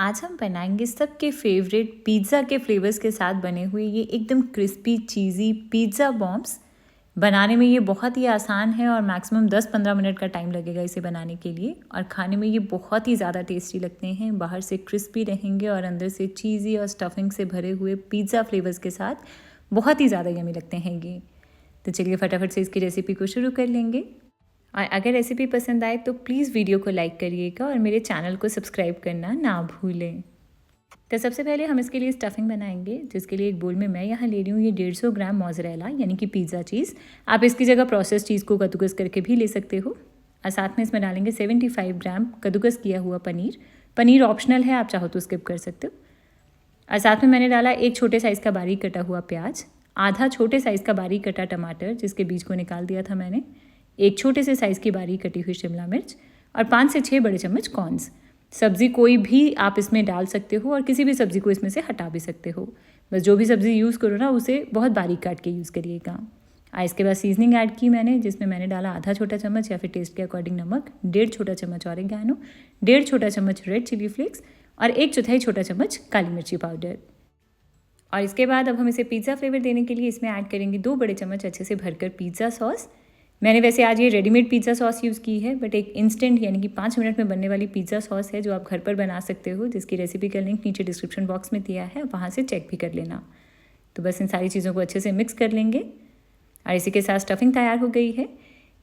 आज हम बनाएंगे सबके फेवरेट पिज़्ज़ा के फ्लेवर्स के साथ बने हुए ये एकदम क्रिस्पी चीज़ी पिज़्ज़ा बॉम्ब्स। बनाने में ये बहुत ही आसान है और मैक्सिमम 10-15 मिनट का टाइम लगेगा इसे बनाने के लिए। और खाने में ये बहुत ही ज़्यादा टेस्टी लगते हैं, बाहर से क्रिस्पी रहेंगे और अंदर से चीज़ी और स्टफिंग से भरे हुए पिज़्ज़ा फ्लेवर्स के साथ बहुत ही ज़्यादा यमी लगते हैं ये। तो चलिए फटाफट से इसकी रेसिपी को शुरू कर लेंगे। और अगर रेसिपी पसंद आए तो प्लीज़ वीडियो को लाइक करिएगा और मेरे चैनल को सब्सक्राइब करना ना भूलें। तो सबसे पहले हम इसके लिए स्टफिंग बनाएंगे, जिसके लिए एक बोल में मैं यहाँ ले रही हूँ ये 150 ग्राम मोज़रेला यानी कि पिज़्ज़ा चीज़। आप इसकी जगह प्रोसेस चीज़ को कद्दूकस करके भी ले सकते हो। और साथ में इसमें डालेंगे 75 ग्राम कद्दूकस किया हुआ पनीर। पनीर ऑप्शनल है, आप चाहो तो स्किप कर सकते हो। और साथ में मैंने डाला एक छोटे साइज़ का बारीक कटा हुआ प्याज, आधा छोटे साइज़ का बारीक कटा टमाटर जिसके बीज को निकाल दिया था मैंने, एक छोटे से साइज़ की बारीक कटी हुई शिमला मिर्च और 5 से 6 बड़े चम्मच कॉर्न्स। सब्ज़ी कोई भी आप इसमें डाल सकते हो और किसी भी सब्ज़ी को इसमें से हटा भी सकते हो। बस जो भी सब्ज़ी यूज़ करो ना उसे बहुत बारीक काट के यूज़ करिएगा। इसके बाद सीजनिंग ऐड की मैंने, जिसमें मैंने डाला आधा छोटा चम्मच या फिर टेस्ट के अकॉर्डिंग नमक, 1.5 छोटा चम्मच ऑरिगैनो, 1.5 छोटा चम्मच रेड चिली फ्लेक्स और 1/4 छोटा चम्मच काली मिर्ची पाउडर। और इसके बाद अब हम इसे पिज़्ज़ा फ्लेवर देने के लिए इसमें ऐड करेंगे 2 बड़े चम्मच अच्छे से भरकर पिज़्ज़ा सॉस। मैंने वैसे आज ये रेडीमेड पिज़्ज़ा सॉस यूज़ की है, बट एक इंस्टेंट यानी कि 5 मिनट में बनने वाली पिज़्ज़ा सॉस है जो आप घर पर बना सकते हो, जिसकी रेसिपी का लिंक नीचे डिस्क्रिप्शन बॉक्स में दिया है, वहाँ से चेक भी कर लेना। तो बस इन सारी चीज़ों को अच्छे से मिक्स कर लेंगे और इसी के साथ स्टफिंग तैयार हो गई है।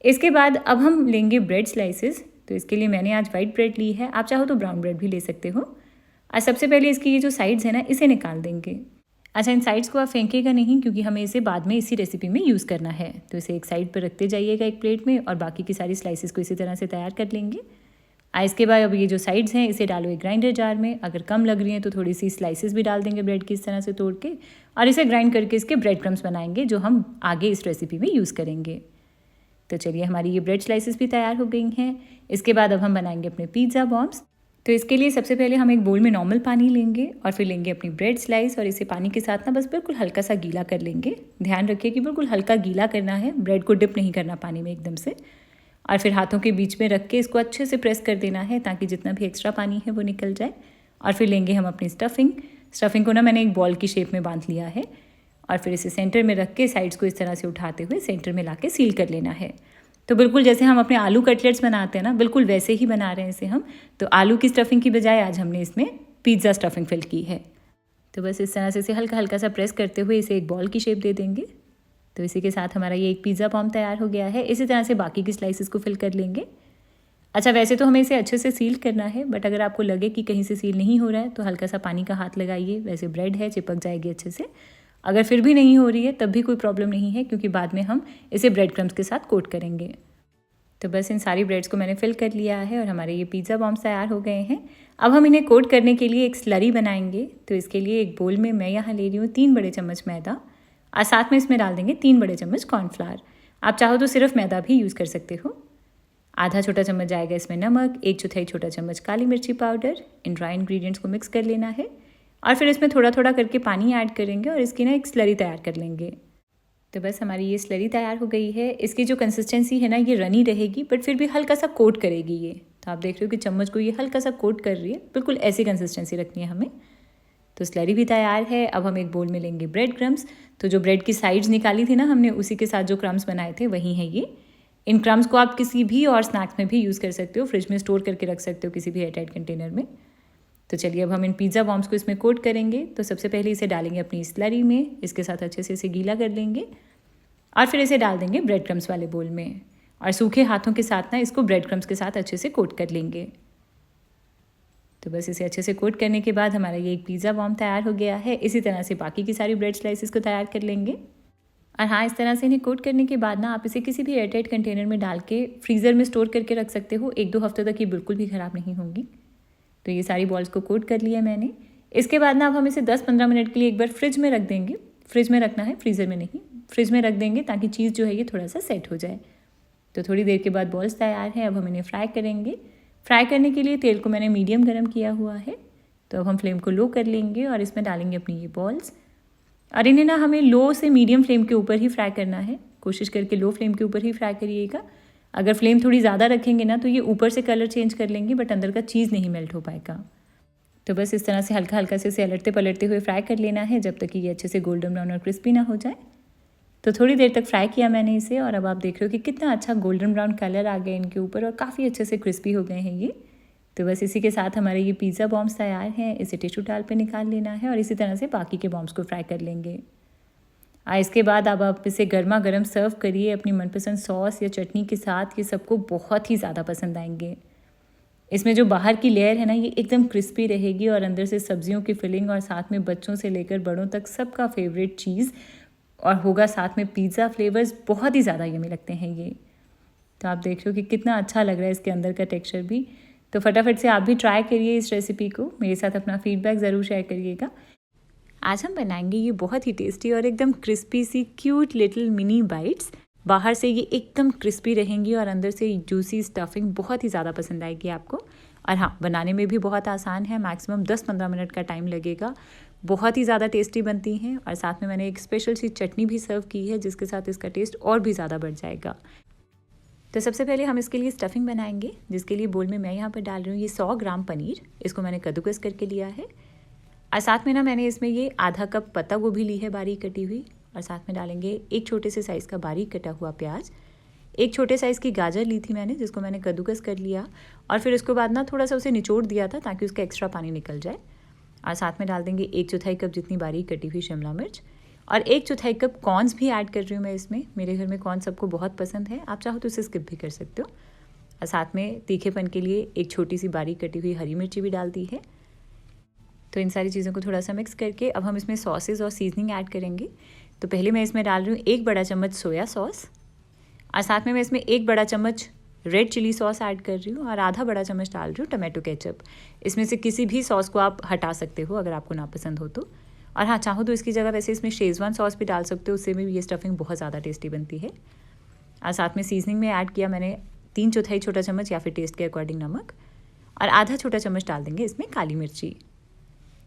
इसके बाद अब हम लेंगे ब्रेड स्लाइसेस। तो इसके लिए मैंने आज वाइट ब्रेड ली है, आप चाहो तो ब्राउन ब्रेड भी ले सकते हो। और सबसे पहले इसकी ये जो साइड्स है ना, इसे निकाल देंगे। अच्छा, इन साइड्स को आप फेंकेगा नहीं क्योंकि हमें इसे बाद में इसी रेसिपी में यूज़ करना है। तो इसे एक साइड पर रखते जाइएगा एक प्लेट में और बाकी की सारी स्लाइसेस को इसी तरह से तैयार कर लेंगे। इसके बाद अब ये जो साइड्स हैं इसे डालो एक ग्राइंडर जार में। अगर कम लग रही हैं तो थोड़ी सी स्लाइसेस भी डाल देंगे ब्रेड की इस तरह से तोड़ के, और इसे ग्राइंड करके इसके ब्रेड क्रम्स बनाएंगे जो हम आगे इस रेसिपी में यूज़ करेंगे। तो चलिए, हमारी ये ब्रेड स्लाइसेस भी तैयार हो गई हैं। इसके बाद अब हम बनाएंगे अपने पिज़्ज़ा बॉम्ब्स। तो इसके लिए सबसे पहले हम एक बोल में नॉर्मल पानी लेंगे और फिर लेंगे अपनी ब्रेड स्लाइस और इसे पानी के साथ ना बस बिल्कुल हल्का सा गीला कर लेंगे। ध्यान रखिए कि बिल्कुल हल्का गीला करना है, ब्रेड को डिप नहीं करना पानी में एकदम से। और फिर हाथों के बीच में रख के इसको अच्छे से प्रेस कर देना है ताकि जितना भी एक्स्ट्रा पानी है वो निकल जाए। और फिर लेंगे हम अपनी स्टफिंग को ना मैंने एक बॉल की शेप में बांध लिया है और फिर इसे सेंटर में रख के साइड्स को इस तरह से उठाते हुए सेंटर में ला के सील कर लेना है। तो बिल्कुल जैसे हम अपने आलू कटलेट्स बनाते हैं ना, बिल्कुल वैसे ही बना रहे हैं इसे हम। तो आलू की स्टफिंग की बजाय आज हमने इसमें पिज़्ज़ा स्टफिंग फिल की है। तो बस इस तरह से इसे हल्का हल्का सा प्रेस करते हुए इसे एक बॉल की शेप दे देंगे। तो इसी के साथ हमारा ये एक पिज़्ज़ा बॉम्ब तैयार हो गया है। इसी तरह से बाकी की स्लाइसेस को फिल कर लेंगे। अच्छा, वैसे तो हमें इसे अच्छे से सील करना है, बट अगर आपको लगे कि कहीं से सील नहीं हो रहा है तो हल्का सा पानी का हाथ लगाइए। वैसे ब्रेड है, चिपक जाएगी अच्छे से। अगर फिर भी नहीं हो रही है तब भी कोई प्रॉब्लम नहीं है, क्योंकि बाद में हम इसे ब्रेड क्रम्स के साथ कोट करेंगे। तो बस इन सारी ब्रेड्स को मैंने फिल कर लिया है और हमारे ये पिज़्ज़ा बॉम्ब्स तैयार हो गए हैं। अब हम इन्हें कोट करने के लिए एक स्लरी बनाएंगे। तो इसके लिए एक बोल में मैं यहाँ ले रही हूँ 3 बड़े चम्मच मैदा और साथ में इसमें डाल देंगे 3 बड़े चम्मच कॉर्नफ्लावर। आप चाहो तो सिर्फ मैदा भी यूज़ कर सकते हो। आधा छोटा चम्मच जाएगा इसमें नमक, 1/4 छोटा चम्मच काली मिर्ची पाउडर। इन ड्राई इंग्रेडिएंट्स को मिक्स कर लेना है और फिर इसमें थोड़ा थोड़ा करके पानी ऐड करेंगे और इसकी ना एक स्लरी तैयार कर लेंगे। तो बस हमारी ये स्लरी तैयार हो गई है। इसकी जो कंसिस्टेंसी है ना, ये रनी रहेगी बट फिर भी हल्का सा कोट करेगी ये। तो आप देख रहे हो कि चम्मच को ये हल्का सा कोट कर रही है, बिल्कुल ऐसी कंसिस्टेंसी रखनी है हमें। तो स्लरी भी तैयार है। अब हम एक बोल में लेंगे ब्रेड क्रम्स। तो जो ब्रेड की साइड्स निकाली थी ना हमने, उसी के साथ जो क्रम्स बनाए थे वही हैं ये। इन क्रम्स को आप किसी भी और स्नैक्स में भी यूज़ कर सकते हो, फ्रिज में स्टोर करके रख सकते हो किसी भी एयरटाइट कंटेनर में। तो चलिए, अब हम इन पिज़्ज़ा बॉम्ब्स को इसमें कोट करेंगे। तो सबसे पहले इसे डालेंगे अपनी स्लरी में, इसके साथ अच्छे से इसे गीला कर लेंगे और फिर इसे डाल देंगे ब्रेड क्रम्स वाले बोल में और सूखे हाथों के साथ ना इसको ब्रेड क्रम्स के साथ अच्छे से कोट कर लेंगे। तो बस इसे अच्छे से कोट करने के बाद हमारा ये एक पिज़्ज़ा बॉम्ब तैयार हो गया है। इसी तरह से बाकी की सारी ब्रेड स्लाइसेस को तैयार कर लेंगे। और हाँ, इस तरह से इन्हें कोट करने के बाद ना आप इसे किसी भी एयरटाइट कंटेनर में डाल के फ्रीज़र में स्टोर करके रख सकते हो। 1-2 हफ्ते तक ये बिल्कुल भी ख़राब नहीं होंगी। तो ये सारी बॉल्स को कोट कर लिया मैंने। इसके बाद ना अब हम इसे 10-15 मिनट के लिए एक बार फ्रिज में रख देंगे। फ्रिज में रखना है, फ्रीज़र में नहीं। फ्रिज में रख देंगे ताकि चीज़ जो है ये थोड़ा सा सेट हो जाए। तो थोड़ी देर के बाद बॉल्स तैयार हैं। अब हम इन्हें फ्राई करेंगे। फ्राई करने के लिए तेल को मैंने मीडियम गर्म किया हुआ है। तो अब हम फ्लेम को लो कर लेंगे और इसमें डालेंगे अपनी ये बॉल्स। और इन्हें ना हमें लो से मीडियम फ्लेम के ऊपर ही फ्राई करना है। कोशिश करके लो फ्लेम के ऊपर ही फ्राई करिएगा। अगर फ्लेम थोड़ी ज़्यादा रखेंगे ना तो ये ऊपर से कलर चेंज कर लेंगे बट अंदर का चीज़ नहीं मेल्ट हो पाएगा। तो बस इस तरह से हल्का हल्का से इसे अलटते पलटते हुए फ्राई कर लेना है जब तक कि ये अच्छे से गोल्डन ब्राउन और क्रिस्पी ना हो जाए। तो थोड़ी देर तक फ्राई किया मैंने इसे और अब आप देख रहे हो कि कितना अच्छा गोल्डन ब्राउन कलर आ गया इनके ऊपर और काफ़ी अच्छे से क्रिस्पी हो गए हैं ये। तो बस इसी के साथ हमारे ये पिज़्ज़ा बॉम्ब्स तैयार हैं। इसे टिश्यू टावल पे निकाल लेना है और इसी तरह से बाकी के बॉम्ब्स को फ्राई कर लेंगे। इसके बाद अब आप इसे गर्मा गर्म सर्व करिए अपनी मनपसंद सॉस या चटनी के साथ। ये सबको बहुत ही ज़्यादा पसंद आएंगे। इसमें जो बाहर की लेयर है ना, ये एकदम क्रिस्पी रहेगी और अंदर से सब्जियों की फिलिंग और साथ में बच्चों से लेकर बड़ों तक सबका फेवरेट चीज़ और होगा साथ में पिज़्ज़ा फ्लेवर्स। बहुत ही ज़्यादा यम्मी लगते हैं ये। तो आप देख रहे हो कि कितना अच्छा लग रहा है इसके अंदर का टेक्सचर भी। तो फटाफट से आप भी ट्राई करिए इस रेसिपी को, मेरे साथ अपना फीडबैक ज़रूर शेयर करिएगा। आज हम बनाएंगे ये बहुत ही टेस्टी और एकदम क्रिस्पी सी क्यूट लिटिल मिनी बाइट्स। बाहर से ये एकदम क्रिस्पी रहेंगी और अंदर से जूसी स्टफिंग बहुत ही ज़्यादा पसंद आएगी आपको। और हाँ, बनाने में भी बहुत आसान है, मैक्सिमम 10-15 मिनट का टाइम लगेगा। बहुत ही ज़्यादा टेस्टी बनती हैं और साथ में मैंने एक स्पेशल सी चटनी भी सर्व की है जिसके साथ इसका टेस्ट और भी ज़्यादा बढ़ जाएगा। तो सबसे पहले हम इसके लिए स्टफिंग बनाएंगे, जिसके लिए बोल में मैं यहाँ पर डाल रही हूँ ये 100 ग्राम पनीर। इसको मैंने कद्दूकस करके लिया है और साथ में ना मैंने इसमें ये आधा कप पत्ता गोभी ली है बारीक कटी हुई और साथ में डालेंगे एक छोटे से साइज़ का बारीक कटा हुआ प्याज। एक छोटे साइज़ की गाजर ली थी मैंने जिसको मैंने कद्दूकस कर लिया और फिर उसके बाद ना थोड़ा सा उसे निचोड़ दिया था ताकि उसका एक्स्ट्रा पानी निकल जाए। और साथ में डाल देंगे 1/4 कप जितनी बारीक कटी हुई शिमला मिर्च और 1/4 कप कॉर्न्स भी ऐड कर रही हूँ मैं इसमें। मेरे घर में कॉर्न सबको बहुत पसंद है, आप चाहो तो इसे स्किप भी कर सकते हो। और साथ में तीखेपन के लिए एक छोटी सी बारीक कटी हुई हरी मिर्ची भी डाल दी है। तो इन सारी चीज़ों को थोड़ा सा मिक्स करके अब हम इसमें सॉसेज और सीजनिंग ऐड करेंगे। तो पहले मैं इसमें डाल रही हूँ 1 बड़ा चम्मच सोया सॉस और साथ में मैं इसमें 1 बड़ा चम्मच रेड चिली सॉस ऐड कर रही हूँ और आधा बड़ा चम्मच डाल रही हूँ टमाटो केचप। इसमें से किसी भी सॉस को आप हटा सकते हो अगर आपको नापसंद हो तो। और हाँ, चाहो तो इसकी जगह वैसे इसमें शेजवान सॉस भी डाल सकते हो, उससे भी ये स्टफिंग बहुत ज़्यादा टेस्टी बनती है। और साथ में सीजनिंग में ऐड किया मैंने 3/4 छोटा चम्मच या फिर टेस्ट के अकॉर्डिंग नमक और आधा छोटा चम्मच डाल देंगे इसमें काली मिर्ची।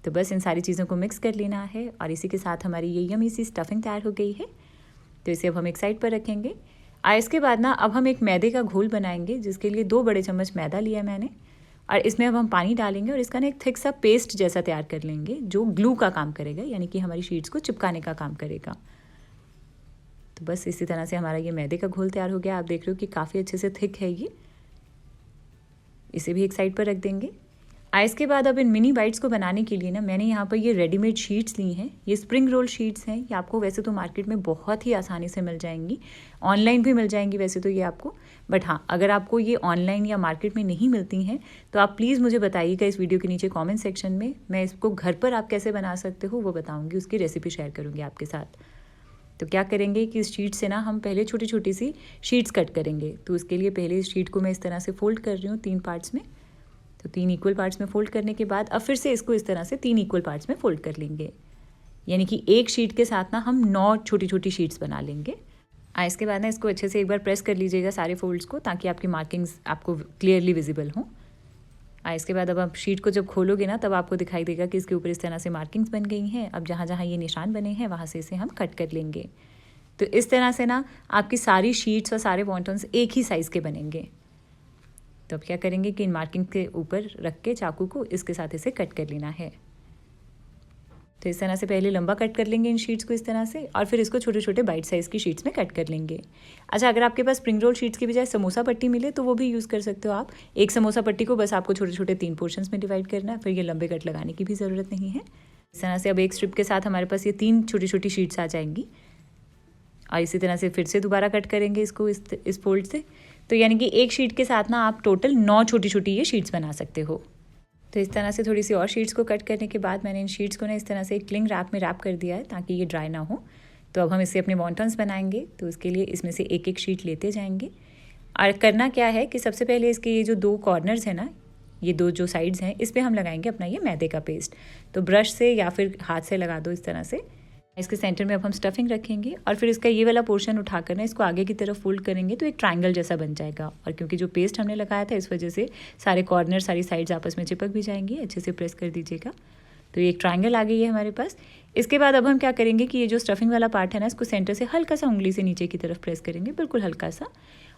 तो बस इन सारी चीज़ों को मिक्स कर लेना है और इसी के साथ हमारी ये यम्मी सी स्टफिंग तैयार हो गई है। तो इसे अब हम एक साइड पर रखेंगे। और इसके बाद ना अब हम एक मैदे का घोल बनाएंगे, जिसके लिए 2 बड़े चम्मच मैदा लिया मैंने और इसमें अब हम पानी डालेंगे और इसका ना एक थिक सा पेस्ट जैसा तैयार कर लेंगे जो ग्लू का काम करेगा, यानी कि हमारी शीट्स को चिपकाने का काम करेगा। तो बस इसी तरह से हमारा ये मैदे का घोल तैयार हो गया। आप देख रहे हो कि काफ़ी अच्छे से थिक है ये। इसे भी एक साइड पर रख देंगे। इसके बाद अब इन मिनी बाइट्स को बनाने के लिए ना मैंने यहाँ पर ये रेडीमेड शीट्स ली हैं। ये स्प्रिंग रोल शीट्स हैं। ये आपको वैसे तो मार्केट में बहुत ही आसानी से मिल जाएंगी, ऑनलाइन भी मिल जाएंगी वैसे तो ये आपको। बट हाँ, अगर आपको ये ऑनलाइन या मार्केट में नहीं मिलती हैं तो आप प्लीज़ मुझे बताइएगा इस वीडियो के नीचे कॉमेंट सेक्शन में। मैं इसको घर पर आप कैसे बना सकते हो वो बताऊँगी, उसकी रेसिपी शेयर करूँगी आपके साथ। तो क्या करेंगे कि इस शीट से ना हम पहले छोटी छोटी सी शीट्स कट करेंगे। तो उसके लिए पहले इस शीट को मैं इस तरह से फोल्ड कर रही हूँ 3 पार्ट्स में। तो 3 इक्वल पार्ट्स में फोल्ड करने के बाद अब फिर से इसको इस तरह से 3 इक्वल पार्ट्स में फोल्ड कर लेंगे, यानी कि एक शीट के साथ ना हम 9 छोटी छोटी शीट्स बना लेंगे। इसके बाद ना इसको अच्छे से एक बार प्रेस कर लीजिएगा सारे फोल्ड्स को, ताकि आपकी मार्किंग्स आपको क्लियरली विजिबल हों। इसके बाद अब आप शीट को जब खोलोगे ना तब आपको दिखाई देगा कि इसके ऊपर इस तरह से मार्किंग्स बन गई हैं। अब जहाँ जहाँ ये निशान बने हैं वहाँ से इसे हम कट कर लेंगे। तो इस तरह से ना आपकी सारी शीट्स और सारे वॉन्टन्स एक ही साइज़ के बनेंगे। तो अब क्या करेंगे कि इन मार्किंग के ऊपर रख के चाकू को इसके साथ इसे कट कर लेना है। तो इस तरह से पहले लंबा कट कर लेंगे इन शीट्स को इस तरह से और फिर इसको छोटे छोटे बाइट साइज़ की शीट्स में कट कर लेंगे। अच्छा, अगर आपके पास स्प्रिंग रोल शीट्स की बजाय समोसा पट्टी मिले तो वो भी यूज़ कर सकते हो आप। एक समोसा पट्टी को बस आपको छोटे छोटे 3 पोर्शंस में डिवाइड करना है, फिर ये लंबे कट लगाने की भी ज़रूरत नहीं है। इस तरह से अब एक स्ट्रिप के साथ हमारे पास ये 3 छोटी छोटी शीट्स आ जाएंगी और इसी तरह से फिर से दोबारा कट करेंगे इसको इस फोल्ड से। तो यानी कि एक शीट के साथ ना आप टोटल 9 छोटी छोटी ये शीट्स बना सकते हो। तो इस तरह से थोड़ी सी और शीट्स को कट करने के बाद मैंने इन शीट्स को ना इस तरह से एक क्लिंग रैप में रैप कर दिया है ताकि ये ड्राई ना हो। तो अब हम इससे अपने वॉन्टन्स बनाएंगे। तो इसके लिए इसमें से एक एक शीट लेते जाएंगे और करना क्या है कि सबसे पहले इसके ये जो 2 कॉर्नर्स हैं ना, ये 2 जो साइड्स हैं, इस पर हम लगाएंगे अपना ये मैदे का पेस्ट। तो ब्रश से या फिर हाथ से लगा दो इस तरह से। इसके सेंटर में अब हम स्टफिंग रखेंगे और फिर इसका ये वाला पोर्शन उठाकर ना इसको आगे की तरफ फोल्ड करेंगे तो एक ट्रायंगल जैसा बन जाएगा। और क्योंकि जो पेस्ट हमने लगाया था इस वजह से सारे कॉर्नर सारी साइड्स आपस में चिपक भी जाएंगी। अच्छे से प्रेस कर दीजिएगा। तो ये एक ट्रायंगल आ गई है हमारे पास। इसके बाद अब हम क्या करेंगे कि ये जो स्टफिंग वाला पार्ट है ना, इसको सेंटर से हल्का सा उंगली से नीचे की तरफ प्रेस करेंगे, बिल्कुल हल्का सा।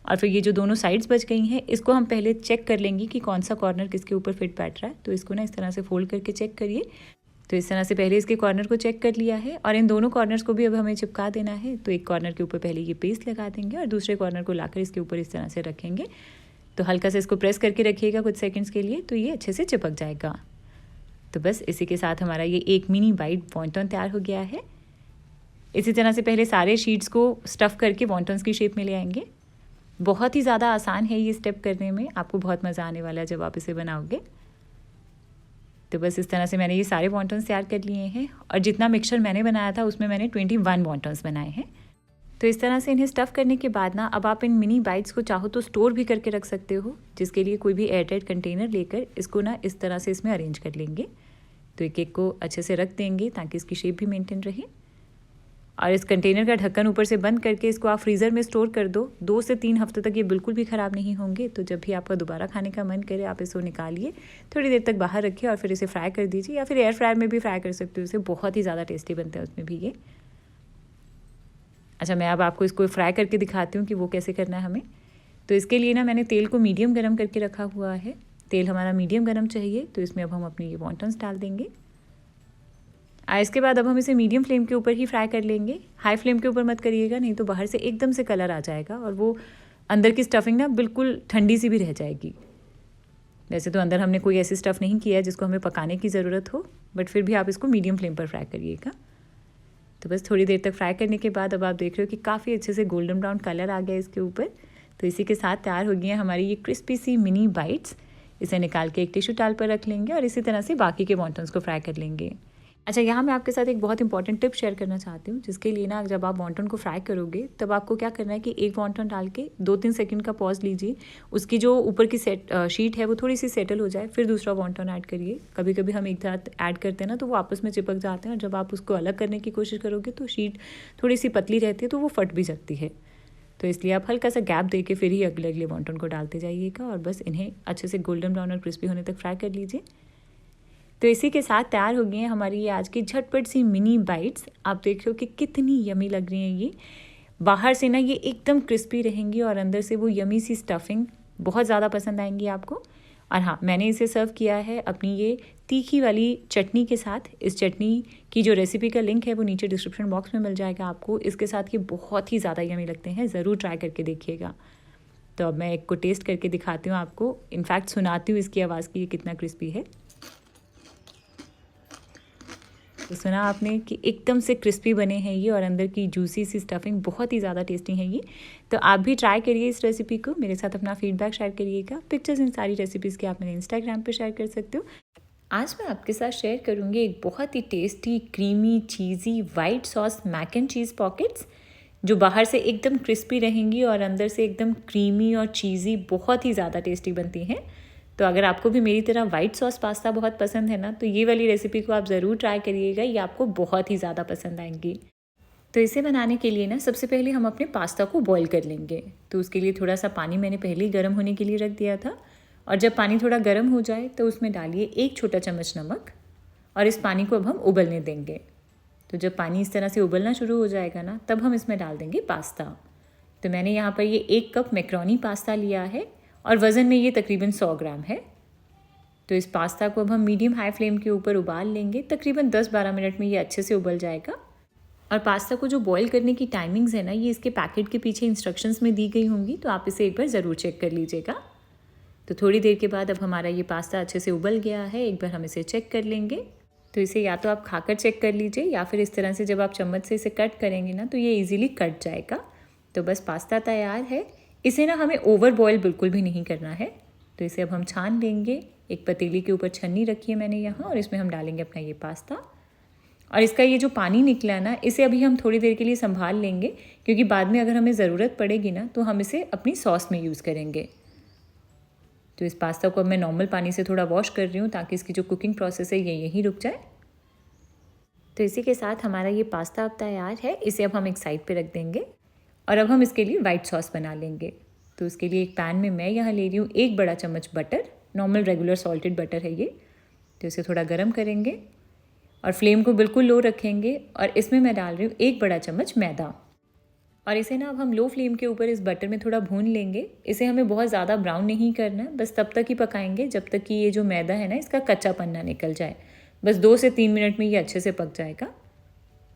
और फिर ये जो दोनों साइड्स बच गई हैं, इसको हम पहले चेक कर लेंगे कि कौन सा कॉर्नर किसके ऊपर फिट बैठ रहा है। तो इसको ना इस तरह से फोल्ड करके चेक करिए। तो इस तरह से पहले इसके कॉर्नर को चेक कर लिया है और इन दोनों कॉर्नर्स को भी अब हमें चिपका देना है। तो एक कॉर्नर के ऊपर पहले ये पेस्ट लगा देंगे और दूसरे कॉर्नर को लाकर इसके ऊपर इस तरह से रखेंगे। तो हल्का से इसको प्रेस करके रखिएगा कुछ सेकंड्स के लिए, तो ये अच्छे से चिपक जाएगा। तो बस इसी के साथ हमारा ये एक मिनी वाइट वॉन्टन तैयार हो गया है। इसी तरह से पहले सारे शीट्स को स्टफ़ करके वॉन्टन्स की शेप में ले आएंगे। बहुत ही ज़्यादा आसान है ये स्टेप करने में, आपको बहुत मज़ा आने वाला है जब आप इसे बनाओगे। तो बस इस तरह से मैंने ये सारे वॉन्टन्स तैयार कर लिए हैं और जितना मिक्सचर मैंने बनाया था उसमें मैंने 21 वॉन्टन्स बनाए हैं। तो इस तरह से इन्हें स्टफ़ करने के बाद ना अब आप इन मिनी बाइट्स को चाहो तो स्टोर भी करके रख सकते हो, जिसके लिए कोई भी एयरटाइट कंटेनर लेकर इसको ना इस तरह से इसमें अरेंज कर लेंगे। तो एक एक को अच्छे से रख देंगे ताकि इसकी शेप भी मेंटेन रहे। और इस कंटेनर का ढक्कन ऊपर से बंद करके इसको आप फ्रीज़र में स्टोर कर दो। 2 से 3 हफ्ते तक ये बिल्कुल भी ख़राब नहीं होंगे। तो जब भी आपका दोबारा खाने का मन करे आप इसको निकालिए, थोड़ी देर तक बाहर रखिए और फिर इसे फ्राई कर दीजिए, या फिर एयर फ्रायर में भी फ्राई कर सकते हो। इसे बहुत ही ज़्यादा टेस्टी बनता है उसमें भी ये। अच्छा, मैं अब आपको इसको फ्राई करके दिखाती हूँ कि वो कैसे करना है हमें। तो इसके लिए ना मैंने तेल को मीडियम गर्म करके रखा हुआ है। तेल हमारा मीडियम गर्म चाहिए। तो इसमें अब हम अपनी ये वॉन्टन्स डाल देंगे। इसके बाद अब हम इसे मीडियम फ्लेम के ऊपर ही फ्राई कर लेंगे। हाई फ्लेम के ऊपर मत करिएगा, नहीं तो बाहर से एकदम से कलर आ जाएगा और वो अंदर की स्टफिंग ना बिल्कुल ठंडी सी भी रह जाएगी। वैसे तो अंदर हमने कोई ऐसी स्टफ़ नहीं किया है जिसको हमें पकाने की ज़रूरत हो, बट फिर भी आप इसको मीडियम फ्लेम पर फ्राई करिएगा। तो बस थोड़ी देर तक फ्राई करने के बाद अब आप देख रहे हो कि काफ़ी अच्छे से गोल्डन ब्राउन कलर आ गया इसके ऊपर। तो इसी के साथ तैयार हो गई हैं हमारी ये क्रिस्पी सी मिनी बाइट्स। इसे निकाल के एक टिश्यू टाल पर रख लेंगे और इसी तरह से बाकी के वॉन्टन्स को फ्राई कर लेंगे। अच्छा, यहाँ मैं आपके साथ एक बहुत इंपॉर्टेंट टिप शेयर करना चाहती हूँ, जिसके लिए ना जब आप वॉन्टन को फ्राई करोगे तब आपको क्या करना है कि एक वॉन्टन डाल के 2-3 सेकंड का पॉज लीजिए। उसकी जो ऊपर की शीट है वो थोड़ी सी सेटल हो जाए, फिर दूसरा वॉन्टन ऐड करिए। कभी कभी हम एक साथ ऐड करते हैं ना तो वो आपस में चिपक जाते हैं और जब आप उसको अलग करने की कोशिश करोगे तो शीट थोड़ी सी पतली रहती है तो वो फट भी सकती है। तो इसलिए आप हल्का सा गैप दे के फिर ही अगले अगले वॉन्टन को डालते जाइएगा और बस इन्हें अच्छे से गोल्डन ब्राउन और क्रिस्पी होने तक फ्राई कर लीजिए। तो इसी के साथ तैयार हो गई हैं हमारी ये आज की झटपट सी मिनी बाइट्स। आप देख रहे हो कि कितनी यमी लग रही हैं ये। बाहर से ना ये एकदम क्रिस्पी रहेंगी और अंदर से वो यमी सी स्टफिंग बहुत ज़्यादा पसंद आएंगी आपको। और हाँ, मैंने इसे सर्व किया है अपनी ये तीखी वाली चटनी के साथ। इस चटनी की जो रेसिपी का लिंक है वो नीचे डिस्क्रिप्शन बॉक्स में मिल जाएगा आपको। इसके साथ ये बहुत ही ज़्यादा यमी लगते हैं, ज़रूर ट्राई करके देखिएगा। तो अब मैं एक को टेस्ट करके दिखाती हूँ आपको, इनफैक्ट सुनाती हूँ इसकी आवाज़ की ये कितना क्रिस्पी है। तो सुना आपने कि एकदम से क्रिस्पी बने हैं ये और अंदर की जूसी सी स्टफिंग बहुत ही ज़्यादा टेस्टी है ये। तो आप भी ट्राई करिए इस रेसिपी को, मेरे साथ अपना फीडबैक शेयर करिएगा। पिक्चर्स इन सारी रेसिपीज़ के आप मेरे इंस्टाग्राम पे शेयर कर सकते हो। आज मैं आपके साथ शेयर करूँगी एक बहुत ही tasty creamy cheesy white sauce mac and cheese pockets, जो बाहर से एकदम क्रिस्पी रहेंगी और अंदर से एकदम क्रीमी और चीज़ी बहुत ही ज़्यादा टेस्टी बनती हैं। तो अगर आपको भी मेरी तरह वाइट सॉस पास्ता बहुत पसंद है ना, तो ये वाली रेसिपी को आप ज़रूर ट्राई करिएगा, ये आपको बहुत ही ज़्यादा पसंद आएंगी। तो इसे बनाने के लिए ना सबसे पहले हम अपने पास्ता को बॉईल कर लेंगे। तो उसके लिए थोड़ा सा पानी मैंने पहले ही गर्म होने के लिए रख दिया था और जब पानी थोड़ा गर्म हो जाए तो उसमें डालिए 1 छोटा चम्मच नमक और इस पानी को अब हम उबलने देंगे। तो जब पानी इस तरह से उबलना शुरू हो जाएगा ना, तब हम इसमें डाल देंगे पास्ता। तो मैंने यहाँ पर ये 1 कप मैक्रोनी पास्ता लिया है और वज़न में ये तकरीबन 100 ग्राम है। तो इस पास्ता को अब हम मीडियम हाई फ्लेम के ऊपर उबाल लेंगे। तकरीबन 10-12 मिनट में ये अच्छे से उबल जाएगा। और पास्ता को जो बॉईल करने की टाइमिंग्स है ना, ये इसके पैकेट के पीछे इंस्ट्रक्शंस में दी गई होंगी, तो आप इसे एक बार ज़रूर चेक कर लीजिएगा। तो थोड़ी देर के बाद अब हमारा ये पास्ता अच्छे से उबल गया है। एक बार हम इसे चेक कर लेंगे। तो इसे या तो आप खाकर चेक कर लीजिए या फिर इस तरह से जब आप चम्मच से इसे कट करेंगे ना, तो ये ईजिली कट जाएगा। तो बस पास्ता तैयार है। इसे ना हमें ओवर बॉयल बिल्कुल भी नहीं करना है। तो इसे अब हम छान लेंगे। एक पतीली के ऊपर छन्नी रखी है मैंने यहाँ और इसमें हम डालेंगे अपना ये पास्ता। और इसका ये जो पानी निकला ना, इसे अभी हम थोड़ी देर के लिए संभाल लेंगे, क्योंकि बाद में अगर हमें ज़रूरत पड़ेगी ना तो हम इसे अपनी सॉस में यूज़ करेंगे। तो इस पास्ता को अब मैं नॉर्मल पानी से थोड़ा वॉश कर रही हूँ ताकि इसकी जो कुकिंग प्रोसेस है ये यहीं रुक जाए। तो इसी के साथ हमारा ये पास्ता अब तैयार है। इसे अब हम एक साइड पे रख देंगे और अब हम इसके लिए वाइट सॉस बना लेंगे। तो उसके लिए एक पैन में मैं यहाँ ले रही हूँ 1 बड़ा चम्मच butter, normal regular salted butter है ये। तो इसे थोड़ा गर्म करेंगे और फ्लेम को बिल्कुल लो रखेंगे और इसमें मैं डाल रही हूँ 1 बड़ा चम्मच मैदा। और इसे ना अब हम लो फ्लेम के ऊपर इस बटर में थोड़ा भून लेंगे। इसे हमें बहुत ज़्यादा ब्राउन नहीं करना, बस तब तक ही पकाएंगे जब तक कि ये जो मैदा है ना इसका कच्चापन ना निकल जाए। बस 2 से 3 मिनट में ये अच्छे से पक जाएगा।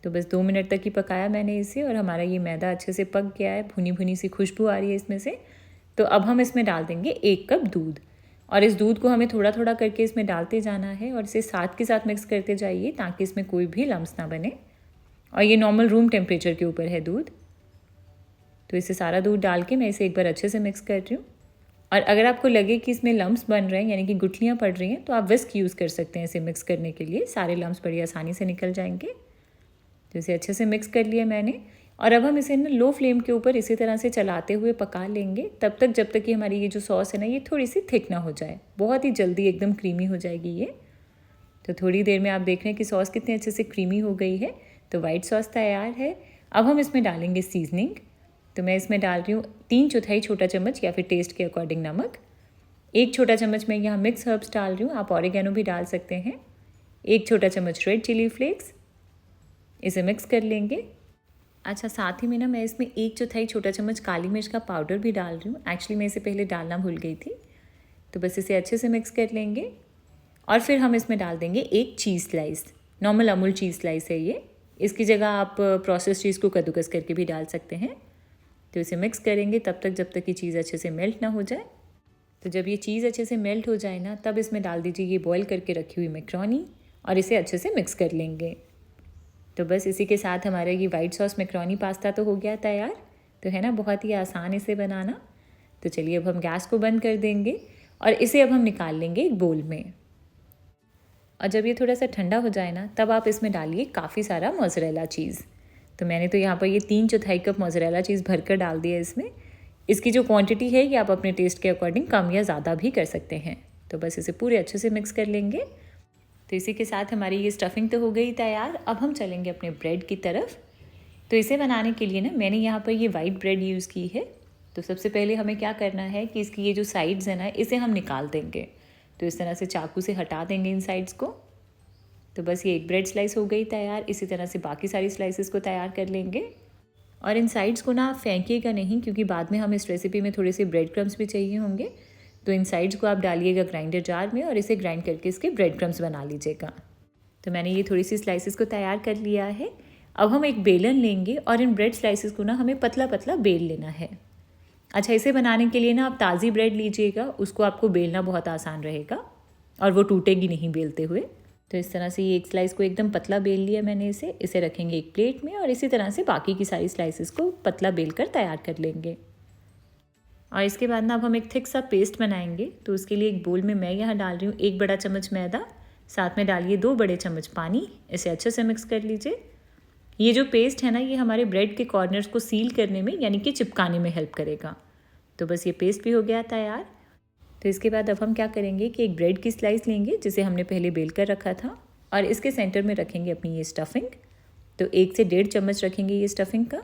तो बस 2 मिनट तक ही पकाया मैंने इसे और हमारा ये मैदा अच्छे से पक गया है। भुनी भुनी सी खुशबू आ रही है इसमें से। तो अब हम इसमें डाल देंगे 1 कप दूध और इस दूध को हमें थोड़ा थोड़ा करके इसमें डालते जाना है और इसे साथ के साथ मिक्स करते जाइए ताकि इसमें कोई भी लम्स ना बने। और ये नॉर्मल रूम टेम्परेचर के ऊपर है दूध। तो इसे सारा दूध डाल के मैं इसे एक बार अच्छे से मिक्स कर रही हूँ। और अगर आपको लगे कि इसमें लम्स बन रहे हैं यानी कि गुठलियाँ पड़ रही हैं तो आप विस्क यूज़ कर सकते हैं इसे मिक्स करने के लिए। सारे लम्स बड़ी आसानी से निकल जाएंगे। तो इसे अच्छे से मिक्स कर लिया मैंने और अब हम इसे ना लो फ्लेम के ऊपर इसी तरह से चलाते हुए पका लेंगे तब तक जब तक कि हमारी ये जो सॉस है ना ये थोड़ी सी थिक ना हो जाए। बहुत ही जल्दी एकदम क्रीमी हो जाएगी ये। तो थोड़ी देर में आप देख रहे हैं कि सॉस कितने अच्छे से क्रीमी हो गई है। तो वाइट सॉस तैयार है। अब हम इसमें डालेंगे सीजनिंग। तो मैं इसमें डाल रही हूँ 3/4 छोटा चम्मच या फिर टेस्ट के अकॉर्डिंग नमक। 1 छोटा चम्मच मैं यहाँ मिक्स हर्ब्स डाल रही हूँ, आप ऑरिगेनो भी डाल सकते हैं। 1 छोटा चम्मच रेड चिली फ्लेक्स। इसे मिक्स कर लेंगे। अच्छा, साथ ही में ना मैं इसमें 1/4 छोटा चम्मच काली मिर्च का पाउडर भी डाल रही हूँ। एक्चुअली मैं इसे पहले डालना भूल गई थी। तो बस इसे अच्छे से मिक्स कर लेंगे और फिर हम इसमें डाल देंगे 1 चीज़ स्लाइस। नॉर्मल अमूल चीज़ स्लाइस है ये। इसकी जगह आप प्रोसेस चीज़ को कद्दूकस करके भी डाल सकते हैं। तो इसे मिक्स करेंगे तब तक जब तक कि चीज़ अच्छे से मेल्ट ना हो जाए। तो जब ये चीज़ अच्छे से मेल्ट हो जाए ना तब इसमें डाल दीजिए ये बॉईल करके रखी हुई मैक्रोनी और इसे अच्छे से मिक्स कर लेंगे। तो बस इसी के साथ हमारा ये वाइट सॉस मैक्रोनी पास्ता तो हो गया तैयार। तो है ना बहुत ही आसान इसे बनाना। तो चलिए अब हम गैस को बंद कर देंगे और इसे अब हम निकाल लेंगे एक बोल में। और जब ये थोड़ा सा ठंडा हो जाए ना तब आप इसमें डालिए काफ़ी सारा मोज़रेला चीज़। तो मैंने तो यहाँ पर ये 3/4 कप मोज़रेला चीज़ भरकर डाल दिया इसमें। इसकी जो क्वांटिटी है ये आप अपने टेस्ट के अकॉर्डिंग कम या ज़्यादा भी कर सकते हैं। तो बस इसे पूरे अच्छे से मिक्स कर लेंगे। तो इसी के साथ हमारी ये स्टफिंग तो हो गई तैयार। अब हम चलेंगे अपने ब्रेड की तरफ। तो इसे बनाने के लिए ना मैंने यहाँ पर ये वाइट ब्रेड यूज़ की है। तो सबसे पहले हमें क्या करना है कि इसकी ये जो साइड्स हैं ना इसे हम निकाल देंगे। तो इस तरह से चाकू से हटा देंगे इन साइड्स को। तो बस ये एक ब्रेड स्लाइस हो गई तैयार। इसी तरह से बाकी सारी स्लाइसेस को तैयार कर लेंगे। और इन साइड्स को ना आप फेंकिएगा नहीं क्योंकि बाद में हम इस रेसिपी में थोड़े से ब्रेड क्रम्स भी चाहिए होंगे। तो इन साइड्स को आप डालिएगा ग्राइंडर जार में और इसे ग्राइंड करके इसके ब्रेड क्रम्स बना लीजिएगा। तो मैंने ये थोड़ी सी स्लाइसेस को तैयार कर लिया है। अब हम एक बेलन लेंगे और इन ब्रेड स्लाइसेस को ना हमें पतला पतला बेल लेना है। अच्छा, इसे बनाने के लिए ना आप ताज़ी ब्रेड लीजिएगा, उसको आपको बेलना बहुत आसान रहेगा और वो टूटेगी नहीं बेलते हुए। तो इस तरह से ये एक स्लाइस को एकदम पतला बेल लिया मैंने इसे रखेंगे एक प्लेट में और इसी तरह से बाकी की सारी स्लाइसेस को पतला बेल कर तैयार कर लेंगे। और इसके बाद ना अब हम एक थिक सा पेस्ट बनाएंगे। तो उसके लिए एक बोल में मैं यहाँ डाल रही हूँ 1 बड़ा चम्मच मैदा, साथ में डालिए 2 बड़े चम्मच पानी। इसे अच्छे से मिक्स कर लीजिए। ये जो पेस्ट है ना ये हमारे ब्रेड के कॉर्नर्स को सील करने में यानी कि चिपकाने में हेल्प करेगा। तो बस ये पेस्ट भी हो गया तैयार। तो इसके बाद अब हम क्या करेंगे कि एक ब्रेड की स्लाइस लेंगे जिसे हमने पहले बेल कर रखा था और इसके सेंटर में रखेंगे अपनी ये स्टफिंग। तो 1 से 1.5 चम्मच रखेंगे ये स्टफिंग का।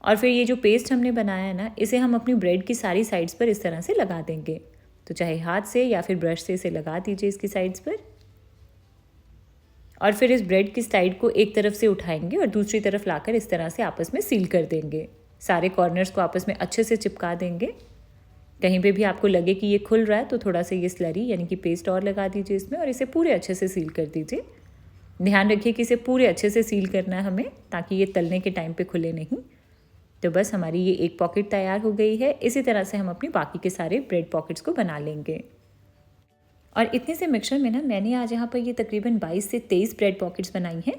और फिर ये जो पेस्ट हमने बनाया है ना इसे हम अपनी ब्रेड की सारी साइड्स पर इस तरह से लगा देंगे। तो चाहे हाथ से या फिर ब्रश से इसे लगा दीजिए इसकी साइड्स पर। और फिर इस ब्रेड की साइड को एक तरफ से उठाएंगे और दूसरी तरफ लाकर इस तरह से आपस में सील कर देंगे। सारे कॉर्नर्स को आपस में अच्छे से चिपका देंगे। कहीं पे भी आपको लगे कि ये खुल रहा है तो थोड़ा सा ये स्लरी यानी कि पेस्ट और लगा दीजिए इसमें और इसे पूरे अच्छे से सील कर दीजिए। ध्यान रखिए कि इसे पूरे अच्छे से सील करना है हमें ताकि ये तलने के टाइम पे खुले नहीं। तो बस हमारी ये एक पॉकेट तैयार हो गई है। इसी तरह से हम अपनी बाकी के सारे ब्रेड पॉकेट्स को बना लेंगे। और इतने से मिक्सचर में ना मैंने आज यहाँ पर ये तकरीबन 22 से 23 ब्रेड पॉकेट्स बनाई हैं।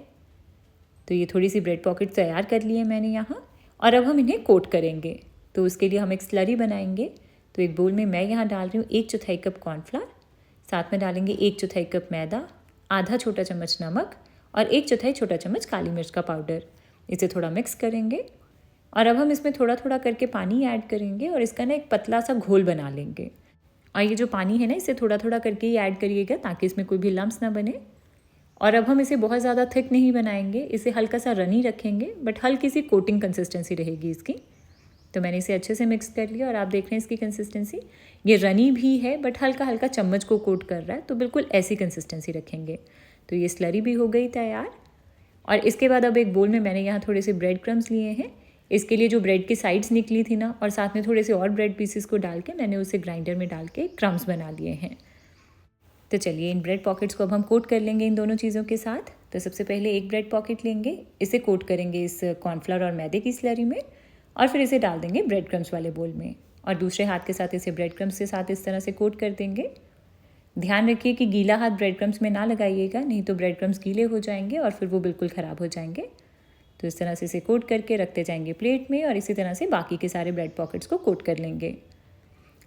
तो ये थोड़ी सी ब्रेड पॉकेट्स तैयार कर लिए मैंने यहाँ और अब हम इन्हें कोट करेंगे। तो उसके लिए हम एक स्लरी बनाएंगे। तो एक बोल में मैं यहाँ डाल रही हूँ 1/4 कप कॉर्नफ्लावर, साथ में डालेंगे 1/4 कप मैदा, आधा छोटा चम्मच नमक और 1/4 छोटा चम्मच काली मिर्च का पाउडर। इसे थोड़ा मिक्स करेंगे और अब हम इसमें थोड़ा थोड़ा करके पानी ऐड करेंगे और इसका ना एक पतला सा घोल बना लेंगे। और ये जो पानी है ना इसे थोड़ा थोड़ा करके ही ऐड करिएगा ताकि इसमें कोई भी लम्स ना बने। और अब हम इसे बहुत ज़्यादा थिक नहीं बनाएंगे, इसे हल्का सा रनी रखेंगे बट हल्की सी कोटिंग कंसिस्टेंसी रहेगी इसकी। तो मैंने इसे अच्छे से मिक्स कर लिया और आप देख रहे हैं इसकी कंसिस्टेंसी ये रनी भी है बट हल्का हल्का चम्मच को कोट कर रहा है। तो बिल्कुल ऐसी कंसिस्टेंसी रखेंगे। तो ये स्लरी भी हो गई तैयार। और इसके बाद अब एक बोल में मैंने यहाँ थोड़े से ब्रेड क्रम्स लिए हैं। इसके लिए जो ब्रेड की साइड्स निकली थी ना, और साथ में थोड़े से और ब्रेड पीसेस को डाल के मैंने उसे ग्राइंडर में डाल के क्रम्स बना लिए हैं। तो चलिए इन ब्रेड पॉकेट्स को अब हम कोट कर लेंगे इन दोनों चीज़ों के साथ। तो सबसे पहले एक ब्रेड पॉकेट लेंगे, इसे कोट करेंगे इस कॉर्नफ्लावर और मैदे की स्लरी में, और फिर इसे डाल देंगे ब्रेड क्रम्स वाले बोल में, और दूसरे हाथ के साथ इसे ब्रेड क्रम्स के साथ इस तरह से कोट कर देंगे। ध्यान रखिए कि गीला हाथ ब्रेड क्रम्स में ना लगाइएगा, नहीं तो ब्रेड क्रम्स गीले हो जाएंगे और फिर वो बिल्कुल ख़राब हो जाएंगे। तो इस तरह से इसे कोट करके रखते जाएंगे प्लेट में, और इसी तरह से बाकी के सारे ब्रेड पॉकेट्स को कोट कर लेंगे।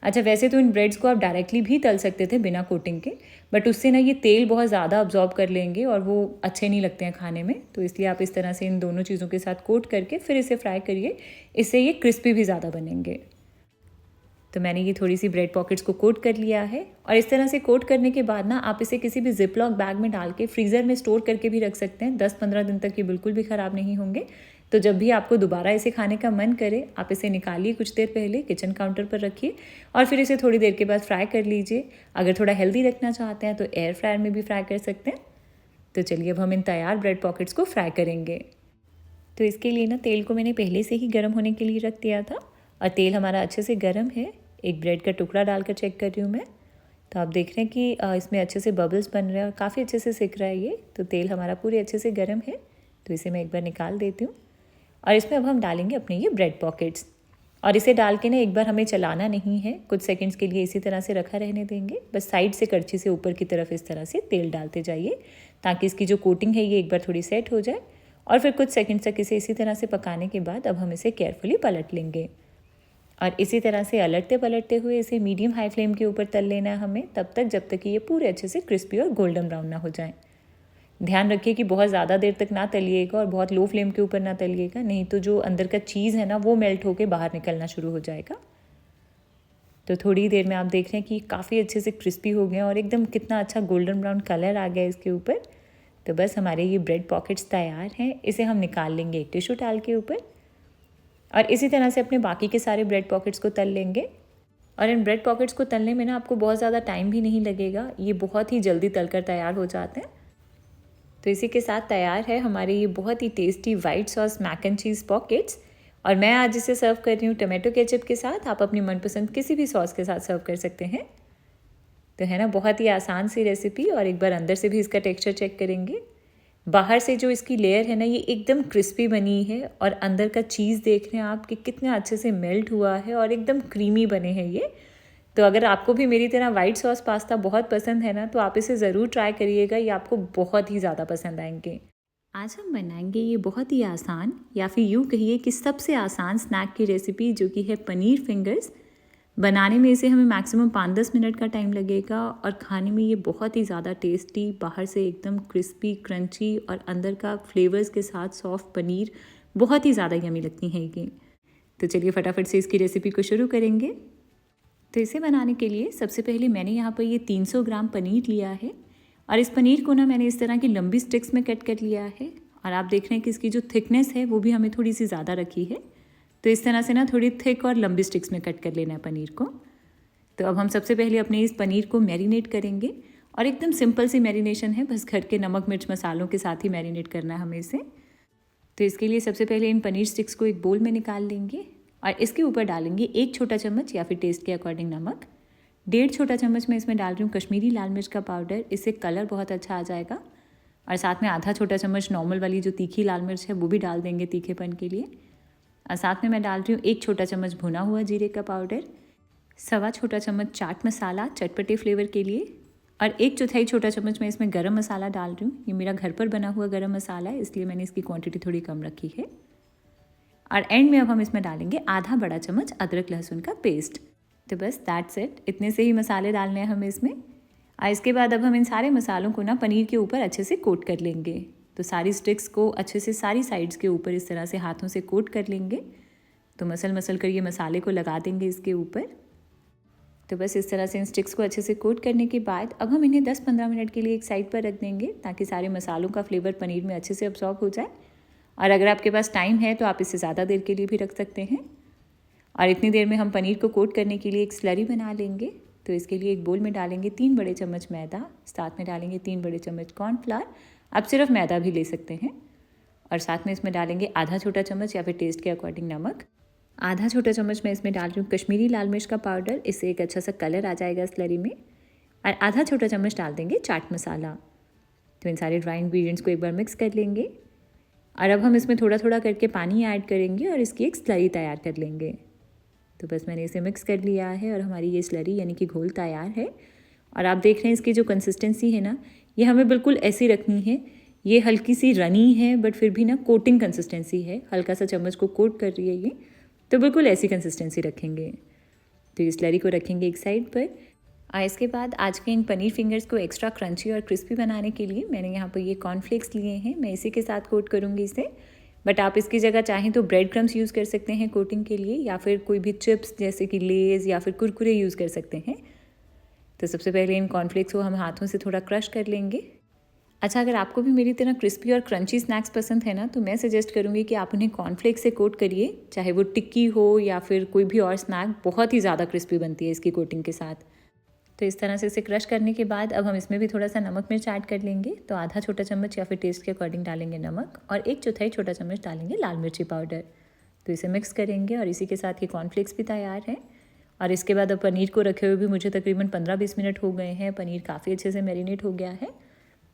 अच्छा, वैसे तो इन ब्रेड्स को आप डायरेक्टली भी तल सकते थे बिना कोटिंग के, बट उससे ना ये तेल बहुत ज़्यादा अब्जॉर्ब कर लेंगे और वो अच्छे नहीं लगते हैं खाने में। तो इसलिए आप इस तरह से इन दोनों चीज़ों के साथ कोट करके फिर इसे फ्राई करिए, इससे ये क्रिस्पी भी ज़्यादा बनेंगे। तो मैंने ये थोड़ी सी ब्रेड पॉकेट्स को कोट कर लिया है, और इस तरह से कोट करने के बाद ना आप इसे किसी भी जिपलॉक बैग में डाल के फ्रीज़र में स्टोर करके भी रख सकते हैं। 10-15 दिन तक ये बिल्कुल भी ख़राब नहीं होंगे। तो जब भी आपको दोबारा इसे खाने का मन करे, आप इसे निकालिए कुछ देर पहले, किचन काउंटर पर रखिए और फिर इसे थोड़ी देर के बाद फ्राई कर लीजिए। अगर थोड़ा हेल्दी रखना चाहते हैं तो एयर फ्रायर में भी फ्राई कर सकते हैं। तो चलिए अब हम इन तैयार ब्रेड पॉकेट्स को फ्राई करेंगे। तो इसके लिए ना तेल को मैंने पहले से ही गर्म होने के लिए रख दिया था, और तेल हमारा अच्छे से गर्म है। एक ब्रेड का टुकड़ा डालकर चेक कर रही हूँ मैं। तो आप देख रहे हैं कि इसमें अच्छे से बबल्स बन रहे हैं और काफ़ी अच्छे से सिक रहा है ये। तो तेल हमारा पूरे अच्छे से गर्म है। तो इसे मैं एक बार निकाल देती हूँ, और इसमें अब हम डालेंगे अपने ये ब्रेड पॉकेट्स, और इसे डाल के ना एक बार हमें चलाना नहीं है, कुछ सेकंड्स के लिए इसी तरह से रखा रहने देंगे। बस साइड से करछी से ऊपर की तरफ इस तरह से तेल डालते जाइए, ताकि इसकी जो कोटिंग है ये एक बार थोड़ी सेट हो जाए। और फिर कुछ सेकंड्स तक इसे इसी तरह से पकाने के बाद अब हम इसे केयरफुली पलट लेंगे, और इसी तरह से अलटते पलटते हुए इसे मीडियम हाई फ्लेम के ऊपर तल लेना है हमें, तब तक जब तक कि ये पूरे अच्छे से क्रिस्पी और गोल्डन ब्राउन ना हो जाए। ध्यान रखिए कि बहुत ज़्यादा देर तक ना तलिएगा और बहुत लो फ्लेम के ऊपर ना तलिएगा, नहीं तो जो अंदर का चीज़ है ना वो मेल्ट होकर बाहर निकलना शुरू हो जाएगा। तो थोड़ी देर में आप देख रहे हैं कि काफ़ी अच्छे से क्रिस्पी हो गए और एकदम कितना अच्छा गोल्डन ब्राउन कलर आ गया इसके ऊपर। तो बस हमारे ये ब्रेड पॉकेट्स तैयार हैं। इसे हम निकाल लेंगे एक टिश्यू टाल के ऊपर, और इसी तरह से अपने बाकी के सारे ब्रेड पॉकेट्स को तल लेंगे। और इन ब्रेड पॉकेट्स को तलने में ना आपको बहुत ज़्यादा टाइम भी नहीं लगेगा, ये बहुत ही जल्दी तलकर तैयार हो जाते हैं। तो इसी के साथ तैयार है हमारे ये बहुत ही tasty white sauce mac and cheese pockets, और मैं आज इसे सर्व कर रही हूँ टोमेटो केचप के साथ। आप अपनी मनपसंद किसी भी सॉस के साथ सर्व कर सकते हैं। तो है ना बहुत ही आसान सी रेसिपी, और एक बार अंदर से भी इसका टेक्सचर चेक करेंगे। बाहर से जो इसकी लेयर है ना ये एकदम क्रिस्पी बनी है, और अंदर का चीज़ देख रहे हैं आप कि कितना अच्छे से मेल्ट हुआ है और एकदम क्रीमी बने हैं ये। तो अगर आपको भी मेरी तरह वाइट सॉस पास्ता बहुत पसंद है ना, तो आप इसे ज़रूर ट्राई करिएगा, ये आपको बहुत ही ज़्यादा पसंद आएंगे। आज हम बनाएंगे ये बहुत ही आसान, या फिर यूँ कहिए कि सबसे आसान स्नैक की रेसिपी, जो कि है पनीर फिंगर्स। बनाने में इसे हमें मैक्सिमम 5-10 मिनट का टाइम लगेगा, और खाने में ये बहुत ही ज़्यादा टेस्टी, बाहर से एकदम क्रिस्पी क्रंची और अंदर का फ्लेवर्स के साथ सॉफ्ट पनीर, बहुत ही ज़्यादा यमी लगती हैं ये। तो चलिए फटाफट से इसकी रेसिपी को शुरू करेंगे। तो इसे बनाने के लिए सबसे पहले मैंने यहाँ पर ये 300 ग्राम पनीर लिया है, और इस पनीर को ना मैंने इस तरह की लंबी स्टिक्स में कट कर लिया है। और आप देख रहे हैं कि इसकी जो थिकनेस है वो भी हमें थोड़ी सी ज़्यादा रखी है। तो इस तरह से ना थोड़ी थिक और लंबी स्टिक्स में कट कर लेना है पनीर को। तो अब हम सबसे पहले अपने इस पनीर को मैरिनेट करेंगे, और एकदम सिंपल सी मैरिनेशन है, बस घर के नमक मिर्च मसालों के साथ ही मैरिनेट करना है हमें इसे। तो इसके लिए सबसे पहले इन पनीर स्टिक्स को एक बोल में निकाल लेंगे, और इसके ऊपर डालेंगे 1 छोटा चम्मच या फिर टेस्ट के अकॉर्डिंग नमक। 1.5 छोटा चम्मच मैं इसमें डाल रही हूँ कश्मीरी लाल मिर्च का पाउडर, इससे कलर बहुत अच्छा आ जाएगा। और साथ में आधा छोटा चम्मच नॉर्मल वाली जो तीखी लाल मिर्च है वो भी डाल देंगे तीखेपन के लिए। और साथ में मैं डाल रही हूँ 1 छोटा चम्मच भुना हुआ जीरे का पाउडर, 1.25 छोटा चम्मच चाट मसाला चटपटे फ्लेवर के लिए, और 1/4 छोटा चम्मच मैं इसमें गरम मसाला डाल रही हूँ। ये मेरा घर पर बना हुआ गरम मसाला है, इसलिए मैंने इसकी क्वांटिटी थोड़ी कम रखी है। और एंड में अब हम इसमें डालेंगे आधा बड़ा चम्मच अदरक लहसुन का पेस्ट। तो बस दैट्स इट, इतने से ही मसाले डालने हैं हमें इसमें। और इसके बाद अब हम इन सारे मसालों को ना पनीर के ऊपर अच्छे से कोट कर लेंगे। तो सारी स्टिक्स को अच्छे से सारी साइड्स के ऊपर इस तरह से हाथों से कोट कर लेंगे। तो मसल कर ये मसाले को लगा देंगे इसके ऊपर। तो बस इस तरह से इन स्टिक्स को अच्छे से कोट करने के बाद अब हम इन्हें 10-15 मिनट के लिए एक साइड पर रख देंगे, ताकि सारे मसालों का फ्लेवर पनीर में अच्छे से अब्सॉर्ब हो जाए। और अगर आपके पास टाइम है तो आप इसे ज़्यादा देर के लिए भी रख सकते हैं। और इतनी देर में हम पनीर को कोट करने के लिए एक स्लरी बना लेंगे। तो इसके लिए एक बोल में डालेंगे 3 बड़े चम्मच मैदा, साथ में डालेंगे 3 बड़े चम्मच कॉर्नफ्लावर, आप सिर्फ मैदा भी ले सकते हैं। और साथ में इसमें डालेंगे आधा छोटा चम्मच या फिर टेस्ट के अकॉर्डिंग नमक। आधा छोटा चम्मच मैं इसमें डाल रही हूँ कश्मीरी लाल मिर्च का पाउडर, इससे एक अच्छा सा कलर आ जाएगा स्लरी में। और आधा छोटा चम्मच डाल देंगे चाट मसाला। तो इन सारे ड्राई इंग्रेडिएंट्स को एक बार मिक्स कर लेंगे और अब हम इसमें थोड़ा थोड़ा करके पानी ऐड करेंगे और इसकी एक स्लरी तैयार कर लेंगे। तो बस मैंने इसे मिक्स कर लिया है और हमारी ये स्लरी यानी कि घोल तैयार है। और आप देख रहे हैं इसकी जो कंसिस्टेंसी है ना, ये हमें बिल्कुल ऐसी रखनी है। ये हल्की सी रनी है बट फिर भी ना कोटिंग कंसिस्टेंसी है, हल्का सा चम्मच को कोट कर रही है ये, तो बिल्कुल ऐसी कंसिस्टेंसी रखेंगे। तो इस स्लरी को रखेंगे एक साइड पर। और इसके बाद आज के इन पनीर फिंगर्स को एक्स्ट्रा क्रंची और क्रिस्पी बनाने के लिए मैंने यहाँ पर ये कॉर्नफ्लेक्स लिए हैं, मैं इसी के साथ कोट करूँगी इसे। बट आप इसकी जगह चाहें तो ब्रेड क्रम्स यूज़ कर सकते हैं कोटिंग के लिए, या फिर कोई भी चिप्स जैसे कि लेज़ या फिर कुरकुरे यूज़ कर सकते हैं। तो सबसे पहले इन कॉर्नफ्लेक्स को हम हाथों से थोड़ा क्रश कर लेंगे। अच्छा, अगर आपको भी मेरी तरह क्रिस्पी और क्रंची स्नैक्स पसंद है ना, तो मैं सजेस्ट करूँगी कि आप उन्हें कॉर्नफ्लेक्स से कोट करिए, चाहे वो टिक्की हो या फिर कोई भी और स्नैक, बहुत ही ज़्यादा क्रिस्पी बनती है इसकी कोटिंग के साथ। तो इस तरह से इसे क्रश करने के बाद अब हम इसमें भी थोड़ा सा नमक मिर्च ऐड कर लेंगे। तो आधा छोटा चम्मच या फिर टेस्ट के अकॉर्डिंग डालेंगे नमक और 1/4 छोटा चम्मच डालेंगे लाल मिर्ची पाउडर। तो इसे मिक्स करेंगे और इसी के साथ ये कॉर्नफ्लेक्स भी तैयार है। और इसके बाद अब पनीर को रखे हुए भी मुझे तकरीबन 15-20 मिनट हो गए हैं। पनीर काफ़ी अच्छे से मैरिनेट हो गया है।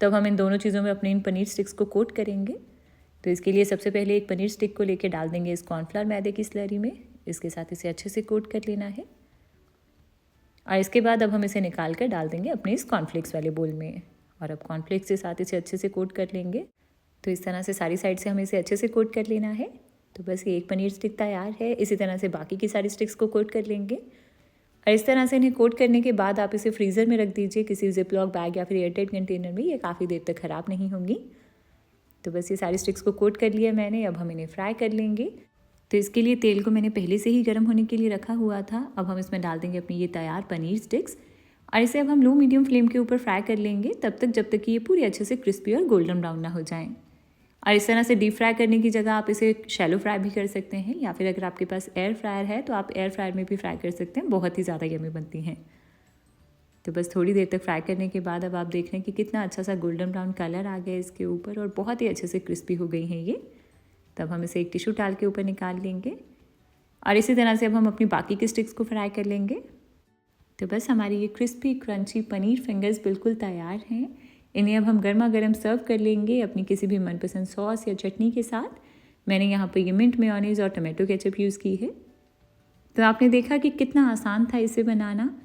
तब हम इन दोनों चीज़ों में अपने इन पनीर स्टिक्स को कोट करेंगे। तो इसके लिए सबसे पहले एक पनीर स्टिक को लेके डाल देंगे इस कॉर्नफ्लावर मैदे की स्लरी में। इसके साथ इसे अच्छे से कोट कर लेना है और इसके बाद अब हम इसे निकाल कर डाल देंगे अपने इस कॉर्नफ्लेक्स वाले बोल में। और अब कॉर्नफ्लेक्स के साथ इसे अच्छे से कोट कर लेंगे। तो इस तरह से सारी साइड से हमें इसे अच्छे से कोट कर लेना है। तो बस ये एक पनीर स्टिक तैयार है। इसी तरह से बाकी की सारी स्टिक्स को कोट कर लेंगे और इस तरह से इन्हें कोट करने के बाद आप इसे फ्रीज़र में रख दीजिए किसी जिपलॉक बैग या फिर एयरटाइट कंटेनर में। ये काफ़ी देर तक ख़राब नहीं होंगी। तो बस ये सारी स्टिक्स को कोट कर लिया मैंने। अब हम इन्हें फ्राई कर लेंगे। तो इसके लिए तेल को मैंने पहले से ही गर्म होने के लिए रखा हुआ था। अब हम इसमें डाल देंगे अपनी ये तैयार पनीर स्टिक्स और इसे अब हम लो मीडियम फ्लेम के ऊपर फ्राई कर लेंगे तब तक जब तक कि ये पूरी अच्छे से क्रिस्पी और गोल्डन ब्राउन ना हो जाएं। और इस तरह से डीप फ्राई करने की जगह आप इसे शैलो फ्राई भी कर सकते हैं, या फिर अगर आपके पास एयर फ्रायर है तो आप एयर फ्रायर में भी फ्राई कर सकते हैं। बहुत ही ज़्यादा यम्मी बनती हैं। तो बस थोड़ी देर तक फ्राई करने के बाद अब आप देख रहे हैं कि कितना अच्छा सा गोल्डन ब्राउन कलर आ गया इसके ऊपर और बहुत ही अच्छे से क्रिस्पी हो गई हैं ये। तब हम इसे एक टिश्यू टाल के ऊपर निकाल लेंगे और इसी तरह से अब हम अपनी बाकी के स्टिक्स को फ्राई कर लेंगे। तो बस हमारी ये क्रिस्पी क्रंची पनीर फिंगर्स बिल्कुल तैयार हैं। इन्हें अब हम गर्मा गर्म सर्व कर लेंगे अपनी किसी भी मनपसंद सॉस या चटनी के साथ। मैंने यहाँ पर ये मिंट मेयोनीज़ और टमाटो केचप यूज़ की है। तो आपने देखा कि कितना आसान था इसे बनाना।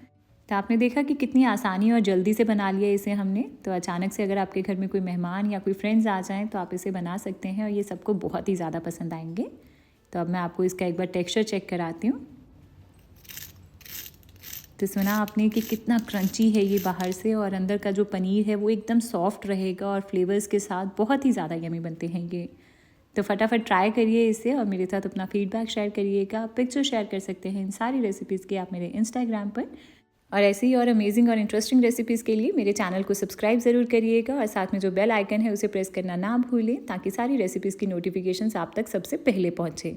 तो आपने देखा कि कितनी आसानी और जल्दी से बना लिया इसे हमने। तो अचानक से अगर आपके घर में कोई मेहमान या कोई फ्रेंड्स आ जाएं तो आप इसे बना सकते हैं और ये सबको बहुत ही ज़्यादा पसंद आएंगे। तो अब मैं आपको इसका एक बार टेक्सचर चेक कराती हूँ। तो सुना आपने कि कितना क्रंची है ये बाहर से और अंदर का जो पनीर है वो एकदम सॉफ्ट रहेगा और फ्लेवर्स के साथ बहुत ही ज़्यादा यमी बनते हैं ये। तो फटाफट ट्राई करिए इसे और मेरे साथ अपना फीडबैक शेयर करिएगा। पिक्चर शेयर कर सकते हैं इन सारी रेसिपीज़ के आप मेरे इंस्टाग्राम पर। और ऐसी ही और अमेजिंग और इंटरेस्टिंग रेसिपीज़ के लिए मेरे चैनल को सब्सक्राइब ज़रूर करिएगा और साथ में जो बेल आइकन है उसे प्रेस करना ना भूलें ताकि सारी रेसिपीज़ की नोटिफिकेशंस आप तक सबसे पहले पहुँचे।